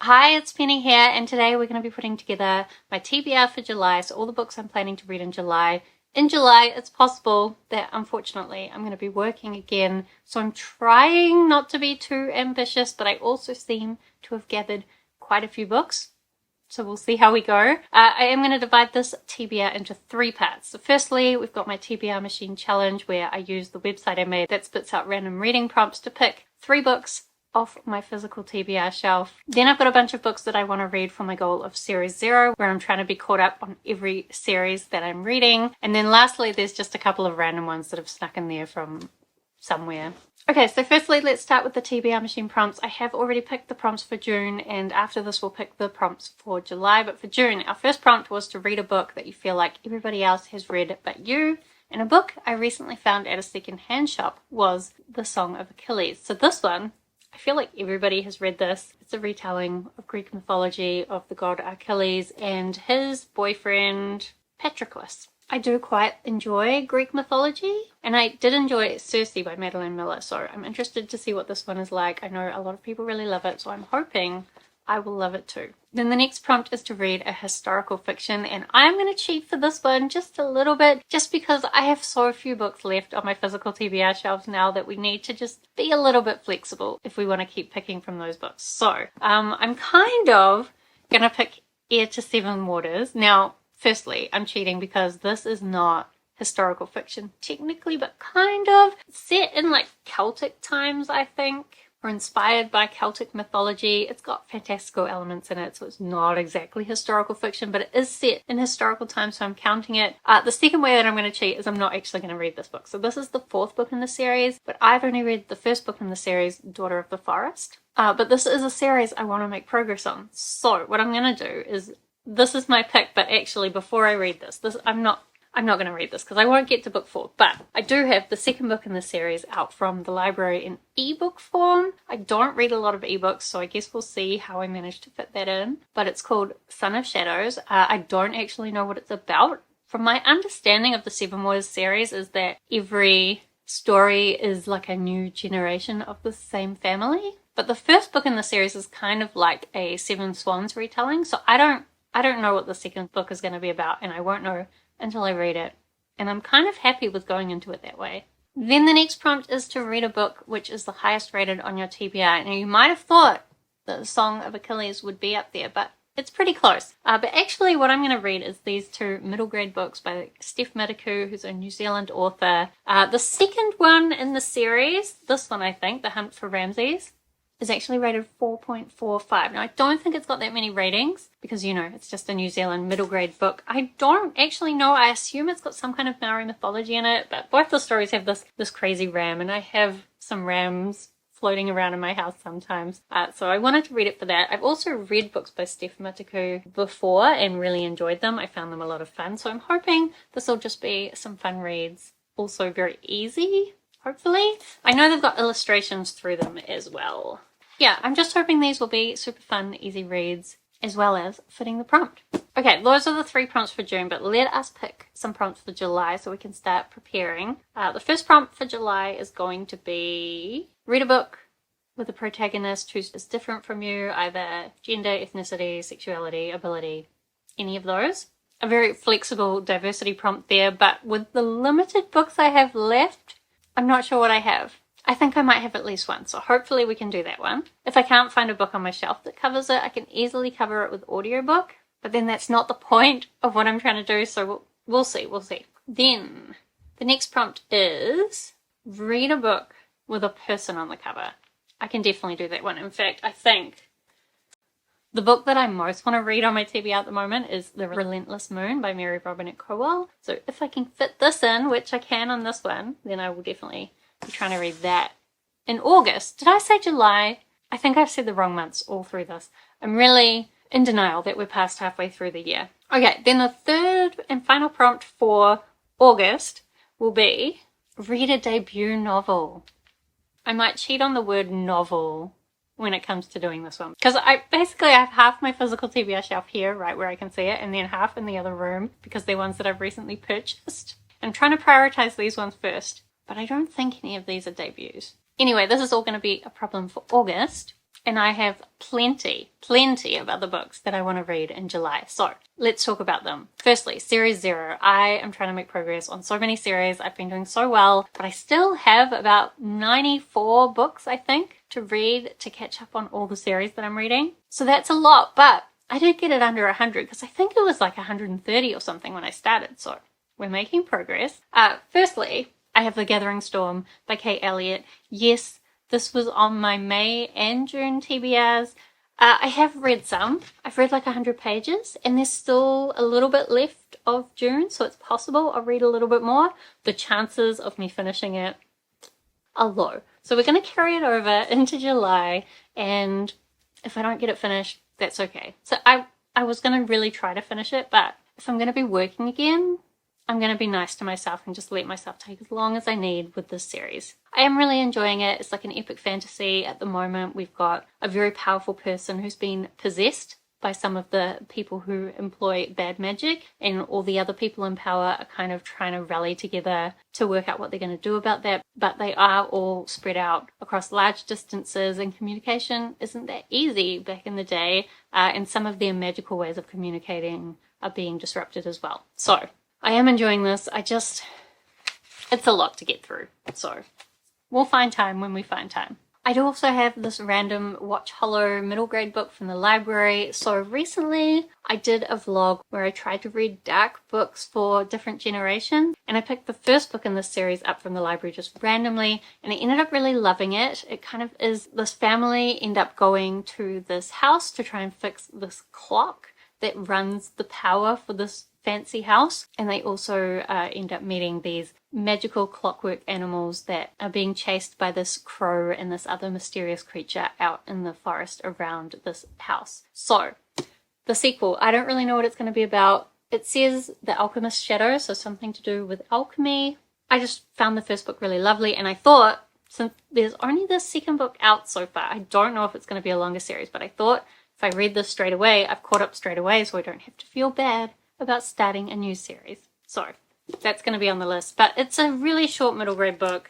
Hi, it's Penny here, and today we're going to be putting together my TBR for July, so all the books I'm planning to read in July. In July, it's possible that, unfortunately, I'm going to be working again, so I'm trying not to be too ambitious, but I also seem to have gathered quite a few books, so we'll see how we go. I am going to divide this TBR into 3 parts. So firstly, we've got my TBR machine challenge, where I use the website I made that spits out random reading prompts to pick 3 books off my physical TBR shelf. Then I've got a bunch of books that I want to read for my goal of series 0, where I'm trying to be caught up on every series that I'm reading. And then lastly, there's just a couple of random ones that have snuck in there from somewhere. Okay, so firstly, let's start with the TBR machine prompts. I have already picked the prompts for June, and after this we'll pick the prompts for July. But for June, our first prompt was to read a book that you feel like everybody else has read but you. And a book I recently found at a second-hand shop was The Song of Achilles. So this one, I feel like everybody has read this. It's a retelling of Greek mythology of the god Achilles and his boyfriend Patroclus. I do quite enjoy Greek mythology, and I did enjoy Circe by Madeline Miller, so I'm interested to see what this one is like. I know a lot of people really love it, so I'm hoping I will love it too. Then the next prompt is to read a historical fiction, and I'm going to cheat for this one just a little bit, just because I have so few books left on my physical TBR shelves now that we need to just be a little bit flexible if we want to keep picking from those books. So I'm kind of going to pick Heir to Seven Waters. Now, firstly, I'm cheating because this is not historical fiction technically, but kind of. It's set in like Celtic times, I think, or inspired by Celtic mythology. It's got fantastical elements in it, so it's not exactly historical fiction, but it is set in historical times, so I'm counting it. The second way that I'm going to cheat is I'm not actually going to read this book. So this is the 4th book in the series, but I've only read the 1st book in the series, Daughter of the Forest. But this is a series I want to make progress on. So what I'm going to do is, this is my pick, but actually before I read this, I'm not going to read this because I won't get to book 4, but I do have the 2nd book in the series out from the library in ebook form. I don't read a lot of ebooks, so I guess we'll see how I manage to fit that in, but it's called Son of Shadows. I don't actually know what it's about. From my understanding of the Seven Waters series is that every story is like a new generation of the same family, but the 1st book in the series is kind of like a Seven Swans retelling, so I don't know what the 2nd book is going to be about, and I won't know until I read it, and I'm kind of happy with going into it that way. Then the next prompt is to read a book which is the highest rated on your TBR. Now, you might have thought that The Song of Achilles would be up there, but it's pretty close. But actually what I'm going to read is these 2 middle grade books by Steph Mataku, who's a New Zealand author. The 2nd one in the series, this one I think, The Hunt for Ramses, is actually rated 4.45. Now, I don't think it's got that many ratings because, you know, it's just a New Zealand middle grade book. I don't actually know. I assume it's got some kind of Maori mythology in it, but both the stories have this crazy ram, and I have some rams floating around in my house sometimes. So I wanted to read it for that. I've also read books by Steph Mataku before and really enjoyed them. I found them a lot of fun. So I'm hoping this will just be some fun reads. Also very easy, hopefully. I know they've got illustrations through them as well. Yeah, I'm just hoping these will be super fun, easy reads, as well as fitting the prompt. Okay, those are the 3 prompts for June, but let us pick some prompts for July so we can start preparing. The first prompt for July is going to be read a book with a protagonist who is different from you, either gender, ethnicity, sexuality, ability, any of those. A very flexible diversity prompt there, but with the limited books I have left, I'm not sure what I have. I think I might have at least one, so hopefully we can do that one. If I can't find a book on my shelf that covers it, I can easily cover it with audiobook, but then that's not the point of what I'm trying to do, so we'll see. Then, the next prompt is read a book with a person on the cover. I can definitely do that one. In fact, I think the book that I most want to read on my TBR at the moment is The Relentless Moon by Mary Robinette Kowal. So if I can fit this in, which I can on this one, then I will definitely be trying to read that in August. Did I say July? I think I've said the wrong months all through this. I'm really in denial that we're past halfway through the year. Okay, then the 3rd and final prompt for August will be read a debut novel. I might cheat on the word novel when it comes to doing this one, because I have half my physical TBR shelf here, right where I can see it, and then half in the other room because they're ones that I've recently purchased. I'm trying to prioritize these ones first, but I don't think any of these are debuts. Anyway, this is all going to be a problem for August. and I have plenty of other books that I want to read in July. So let's talk about them. Firstly, Series 0. I am trying to make progress on so many series. I've been doing so well, but I still have about 94 books, I think, to read to catch up on all the series that I'm reading. So that's a lot, but I did get it under 100 because I think it was like 130 or something when I started. So we're making progress. Firstly, I have The Gathering Storm by Kate Elliott. Yes, this was on my May and June TBRs. I have read some. I've read like 100 pages and there's still a little bit left of June, so it's possible I'll read a little bit more. The chances of me finishing it are low. So we're going to carry it over into July, and if I don't get it finished, that's okay. So I was going to really try to finish it, but if I'm going to be working again, I'm going to be nice to myself and just let myself take as long as I need with this series. I am really enjoying it. It's like an epic fantasy at the moment. We've got a very powerful person who's been possessed by some of the people who employ bad magic, and all the other people in power are kind of trying to rally together to work out what they're going to do about that. But they are all spread out across large distances, and communication isn't that easy back in the day, and some of their magical ways of communicating are being disrupted as well. So I am enjoying this. It's a lot to get through. So we'll find time when we find time. I do also have this random Watch Hollow middle grade book from the library. So recently I did a vlog where I tried to read dark books for different generations, and I picked the first book in this series up from the library just randomly, and I ended up really loving it. It kind of is this family end up going to this house to try and fix this clock that runs the power for this fancy house, and they also end up meeting these magical clockwork animals that are being chased by this crow and this other mysterious creature out in the forest around this house. So the sequel, I don't really know what it's going to be about. It says The Alchemist's Shadow, so something to do with alchemy. I just found the first book really lovely, and I thought, since there's only the second book out so far, I don't know if it's going to be a longer series, but I thought if I read this straight away, I've caught up straight away, so I don't have to feel bad about starting a new series. So that's going to be on the list, but it's a really short middle grade book,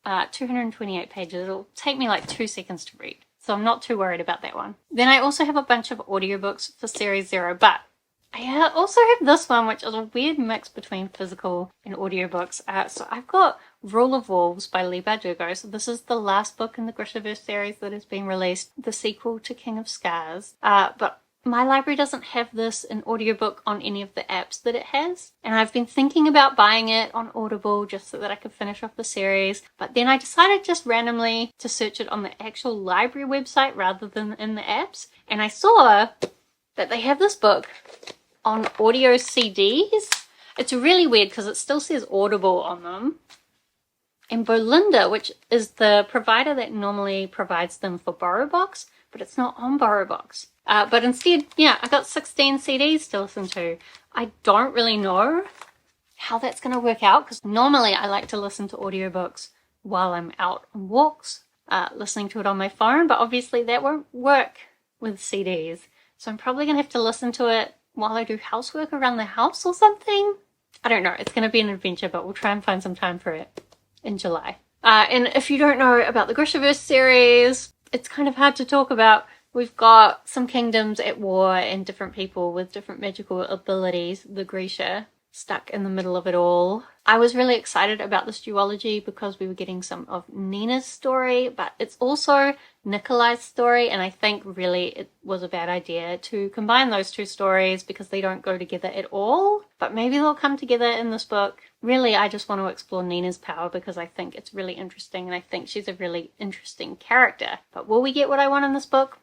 228 pages. It'll take me like 2 seconds to read, so I'm not too worried about that one. Then I also have a bunch of audiobooks for Series 0, but I also have this one, which is a weird mix between physical and audiobooks. So I've got Rule of Wolves by Leigh Bardugo. So this is the last book in the Grishaverse series that has been released, the sequel to King of Scars. But my library doesn't have this in audiobook on any of the apps that it has, and I've been thinking about buying it on Audible just so that I could finish off the series, but then I decided just randomly to search it on the actual library website rather than in the apps, and I saw that they have this book on audio CDs. It's really weird because it still says Audible on them, and Bolinda, which is the provider that normally provides them for BorrowBox, but it's not on BorrowBox. But instead, yeah, I got 16 CDs to listen to. I don't really know how that's going to work out, because normally I like to listen to audiobooks while I'm out on walks, listening to it on my phone, but obviously that won't work with CDs. So I'm probably going to have to listen to it while I do housework around the house or something. I don't know. It's going to be an adventure, but we'll try and find some time for it in July. And if you don't know about the Grishaverse series, it's kind of hard to talk about. We've got some kingdoms at war and different people with different magical abilities, the Grisha, stuck in the middle of it all. I was really excited about this duology because we were getting some of Nina's story, but it's also Nikolai's story, and I think really it was a bad idea to combine those two stories because they don't go together at all. But maybe they'll come together in this book. Really, I just want to explore Nina's power because I think it's really interesting, and I think she's a really interesting character. But will we get what I want in this book?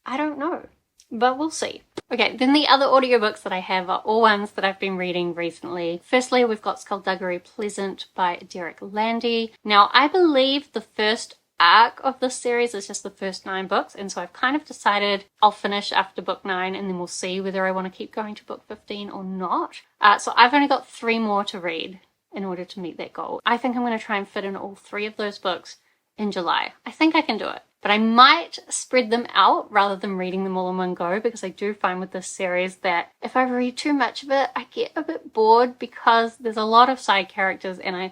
I don't know, but we'll see. Okay, then the other audiobooks that I have are all ones that I've been reading recently. Firstly, we've got Skullduggery Pleasant by Derek Landy. Now, I believe the first arc of this series is just the first 9 books, and so I've kind of decided I'll finish after book 9 and then we'll see whether I want to keep going to book 15 or not. So I've only got 3 more to read in order to meet that goal. I think I'm going to try and fit in all 3 of those books in July. I think I can do it. But I might spread them out rather than reading them all in one go, because I do find with this series that if I read too much of it, I get a bit bored because there's a lot of side characters and I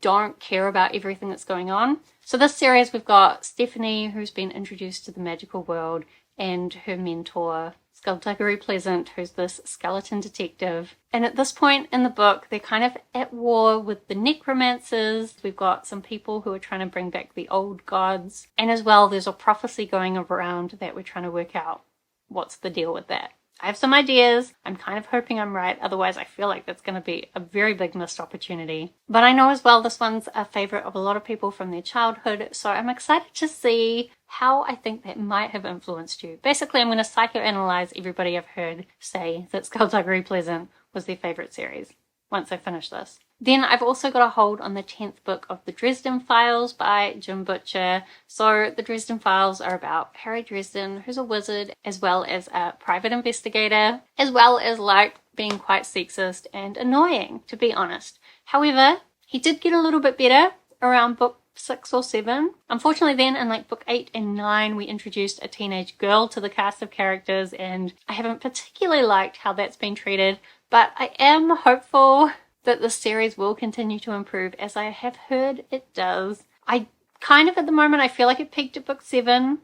don't care about everything that's going on. So this series, we've got Stephanie, who's been introduced to the magical world, and her mentor, Skullduggery Pleasant, who's this skeleton detective. And at this point in the book, they're kind of at war with the necromancers. We've got some people who are trying to bring back the old gods. And as well, there's a prophecy going around that we're trying to work out what's the deal with that. I have some ideas. I'm kind of hoping I'm right. Otherwise, I feel like that's going to be a very big missed opportunity. But I know as well this one's a favorite of a lot of people from their childhood. So I'm excited to see how I think that might have influenced you. Basically, I'm going to psychoanalyze everybody I've heard say that Skullduggery Pleasant was their favorite series once I finish this. Then I've also got a hold on the 10th book of the Dresden Files by Jim Butcher. So the Dresden Files are about Harry Dresden, who's a wizard, as well as a private investigator, as well as like being quite sexist and annoying, to be honest. However, he did get a little bit better around book 6 or 7. Unfortunately then in like book 8 and 9 we introduced a teenage girl to the cast of characters, and I haven't particularly liked how that's been treated, but I am hopeful that the series will continue to improve, as I have heard it does. I kind of at the moment I feel like it peaked at book 7,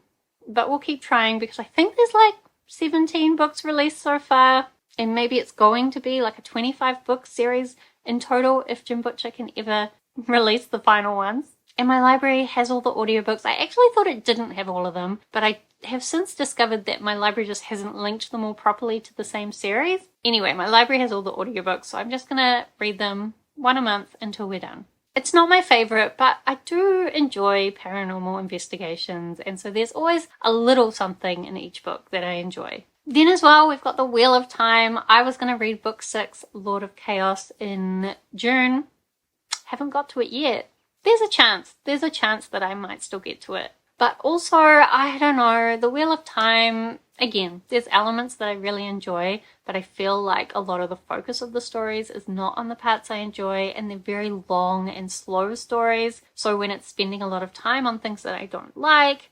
but we'll keep trying because I think there's like 17 books released so far, and maybe it's going to be like a 25 book series in total if Jim Butcher can ever release the final ones. And my library has all the audiobooks. I actually thought it didn't have all of them, but I have since discovered that my library just hasn't linked them all properly to the same series. Anyway, my library has all the audiobooks, so I'm just gonna read them one a month until we're done. It's not my favorite, but I do enjoy paranormal investigations, and so there's always a little something in each book that I enjoy. Then as well, we've got the Wheel of Time. I was gonna read book 6, Lord of Chaos, in June. Haven't got to it yet. There's a chance that I might still get to it. But also, I don't know, the Wheel of Time, again, there's elements that I really enjoy, but I feel like a lot of the focus of the stories is not on the parts I enjoy, and they're very long and slow stories. So when it's spending a lot of time on things that I don't like,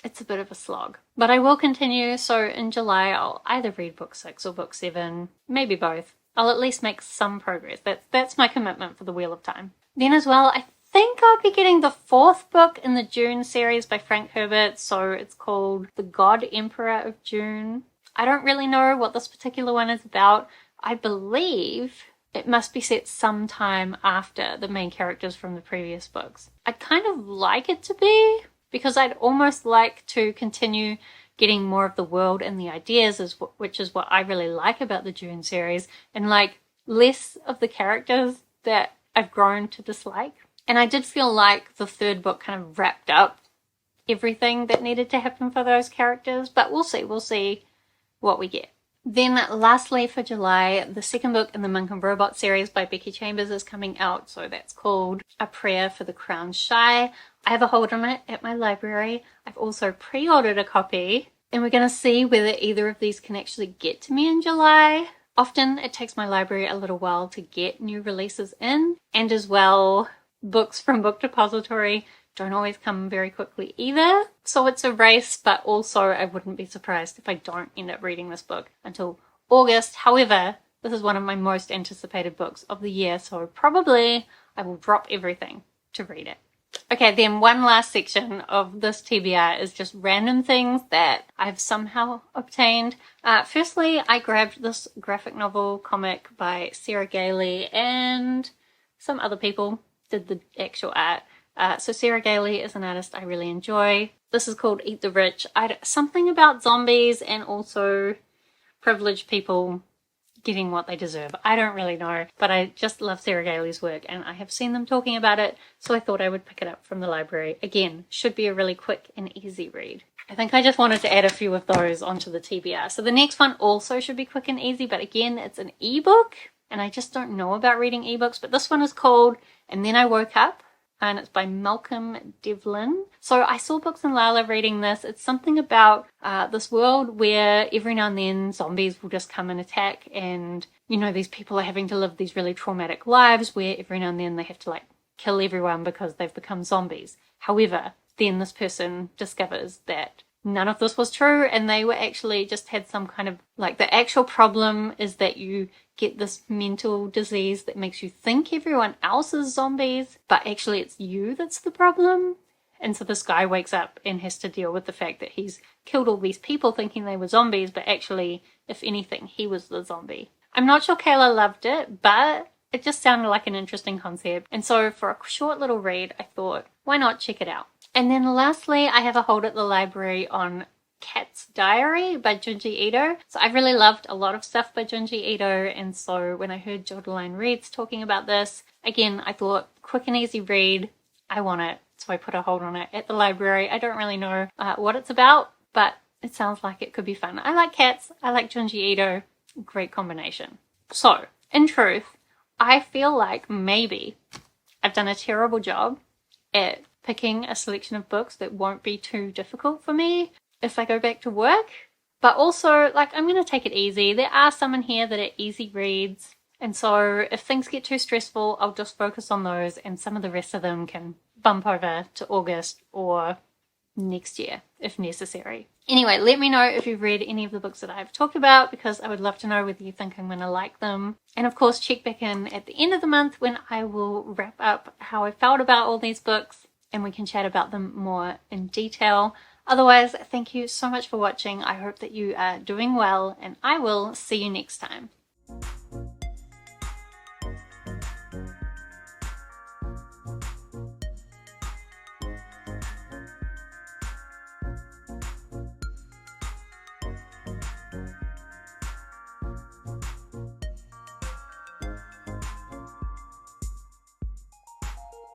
it's a bit of a slog. But I will continue, so in July I'll either read book 6 or book 7, maybe both. I'll at least make some progress. That's my commitment for the Wheel of Time. Then as well, I think I'll be getting the 4th book in the June series by Frank Herbert, so it's called The God Emperor of June. I don't really know what this particular one is about. I believe it must be set sometime after the main characters from the previous books. I'd kind of like it to be, because I'd almost like to continue getting more of the world and the ideas, which is what I really like about the June series, and like less of the characters that I've grown to dislike. And I did feel like the 3rd book kind of wrapped up everything that needed to happen for those characters, but we'll see what we get. Then lastly for July, the 2nd book in the Monk and Robot series by Becky Chambers is coming out, so that's called A Prayer for the Crown Shy. I have a hold on it at my library. I've also pre-ordered a copy, and we're going to see whether either of these can actually get to me in July. Often it takes my library a little while to get new releases in, and as well, books from Book Depository don't always come very quickly either. So it's a race, but also I wouldn't be surprised if I don't end up reading this book until August. However, this is one of my most anticipated books of the year, so probably I will drop everything to read it. Okay, then one last section of this TBR is just random things that I've somehow obtained. Firstly, I grabbed this graphic novel comic by Sarah Gailey, and some other people did the actual art. So Sarah Gailey is an artist I really enjoy. This is called Eat the Rich. Something about zombies and also privileged people getting what they deserve. I don't really know, but I just love Sarah Gailey's work, and I have seen them talking about it, so I thought I would pick it up from the library. Again, should be a really quick and easy read. I think I just wanted to add a few of those onto the TBR. So the next one also should be quick and easy, but again, it's an ebook, and I just don't know about reading ebooks, but this one is called And Then I Woke Up, and it's by Malcolm Devlin. So I saw Books and Lala reading this. It's something about this world where every now and then zombies will just come and attack, and you know, these people are having to live these really traumatic lives where every now and then they have to like kill everyone because they've become zombies. However, then this person discovers that none of this was true, and they were actually just had some kind of, like, the actual problem is that you get this mental disease that makes you think everyone else is zombies, but actually it's you that's the problem. And so this guy wakes up and has to deal with the fact that he's killed all these people thinking they were zombies, but actually, if anything, he was the zombie. I'm not sure Kayla loved it, but it just sounded like an interesting concept. And so for a short little read, I thought, why not check it out? And then lastly, I have a hold at the library on Cat's Diary by Junji Ito. So I really loved a lot of stuff by Junji Ito, and so when I heard Jordaline Reads talking about this, again, I thought, quick and easy read, I want it. So I put a hold on it at the library. I don't really know what it's about, but it sounds like it could be fun. I like cats. I like Junji Ito. Great combination. So, in truth, I feel like maybe I've done a terrible job at picking a selection of books that won't be too difficult for me if I go back to work. But also, like, I'm going to take it easy. There are some in here that are easy reads. And so if things get too stressful, I'll just focus on those, and some of the rest of them can bump over to August or next year if necessary. Anyway, let me know if you've read any of the books that I've talked about, because I would love to know whether you think I'm going to like them. And of course, check back in at the end of the month when I will wrap up how I felt about all these books, and we can chat about them more in detail. Otherwise, thank you so much for watching. I hope that you are doing well, and I will see you next time.